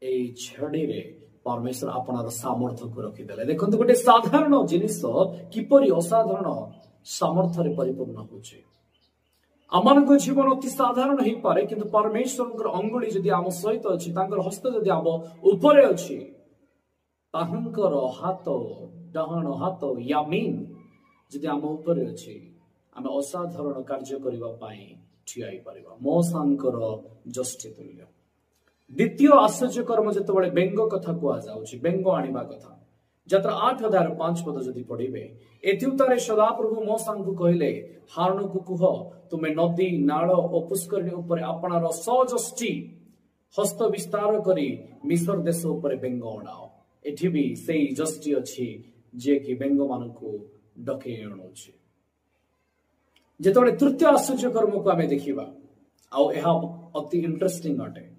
छड़ी रे परमेश्वर आपणार सामर्थ्य को रखिदेले। देखंतु गोटे साधारण जिनिस किपरि असाधारण सामर्थ्य रे परिपूर्ण होचे। आमन जीवन अति साधारण हो पारे किंतु परमेश्वर अंगुली जदि आम सहित अछि तांकर हस्त जदि आम उपरे अछि तांकर हाथ डहाण हाथ यामीन जदि आम उपरे अछि आम असाधारण कार्य करबा पई ठियाई परिबा मोसांकर जष्टि तुल्य। द्वितीय आश्चर्य कर्म जेतबळे बेंग कथा कुआ जाउछि बेंग आनिबा कथा जत्रा 8 अध्याय 5 पद जदि पढ़िबे एथिउतारे सदाप्रभु मोसां को कहले हारण को कुह तुमे नदी नाळ ओ पुष्करणी ऊपर आपणार सजष्टि हस्त विस्तार करी मिस्र देश ऊपर बेंग अणाओ। एठी भी सेई जष्टि अछि जे कि बेंग मानकु डके अणुछि। जेतबळे तृतीय आश्चर्य कर्म को आमे देखिबा आ एहा अति इंटरेस्टिंग अटे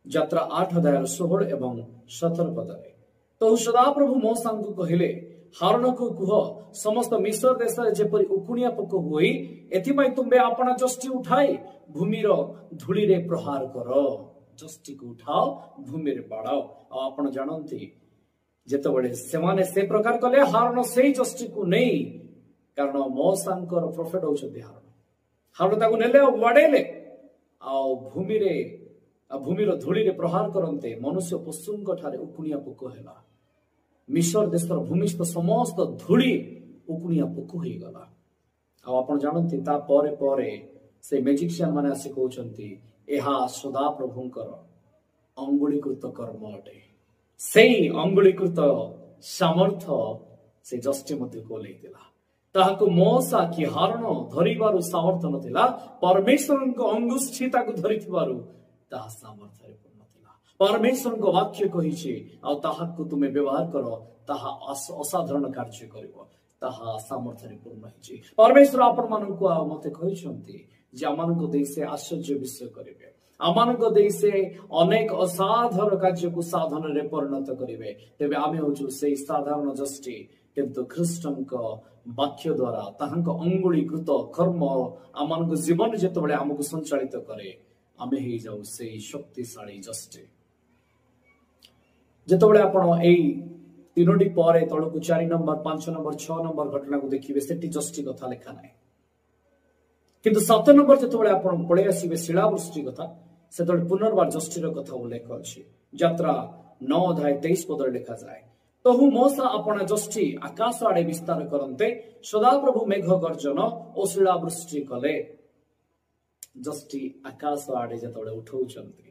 यात्रा 8 अध्याय 16 एवं 17 पदरे तो सदाप्रभु मोसां को कहले हारण को कुह समस्त मिस्र देश जेपरि उकुणिया पोक होई एथिपाई तुमे आपना जष्टि उठाई भूमिर धूली रे प्रहार करो। जष्टि को उठाओ भूमि रे बाड़ाओ। आ आपण जानंती जेतबळे सेमाने से प्रकार कले हारण सेई जष्टि को नै कारण मोसांकर प्रोफेट होछथि हारण ताको नेले वाडेले आ भूमिर धूली रे प्रहार करन्ते मनुष्य पशुंक ठारे उकुणिया पोक हेला। मिस्र देशर भूमिस्थ समस्त धूली उकुणिया पोक होई गला। आ आपण जानंती ता परे परे से मैजिशियन माने आसी कहउछंती एहा सदा प्रभुंकर अंगुलीकृत कर्म अटे। सेई अंगुलीकृत सामर्थ्य से जष्टि मते कोलेइतिला ताहाको मोसा कि हारण धरिबारु सामर्थ्य नथिला परमेश्वरक अंगुष्ठी ताको धरिथिबारु ताहा सामर्थ्य पूर्ण थिला। परमेश्वर को वाक्य कहिछि आ ताहाको तुमे व्यवहार करो ताहा असाधारण कार्य करिवो ताहा सामर्थ्य पूर्ण हिछि। परमेश्वर आपण मानकु आ मते कहिसंती जे आमानको देई से आश्चर्य विषय करिवे आमानको देई से अनेक असाधारण कार्य को साधन रे परिणत करिवे। तेबे आमे होछु सेई साधारण जष्टि किंतु ख्रीष्टंक वाक्य द्वारा ताहांक अंगुलीकृत कर्म आमानको जीवन जेतबळे आमको संचालित करे आमे हे जाऊ से शक्तिशाली जष्टि। जेतबळे आपण एई तीनोटी परे तळकु 4 नंबर 5 नंबर 6 नंबर घटना को देखिबे सेठी जष्टि कथा लेखा नै किंतु 7 नंबर जेतबळे आपण पळे आसीबे शिलावृष्टि कथा सेतबळे पुनर्बार जष्टिर कथा उल्लेख अछि। यात्रा 9 अध्याय 23 पद लेखा जाय तहु मोसा आपण जष्टि आकाश आडे विस्तार करन्ते सदाप्रभु मेघ गर्जन ओ शिलावृष्टि कले। जष्टि आकाश आडे जेतबळे उठौचंती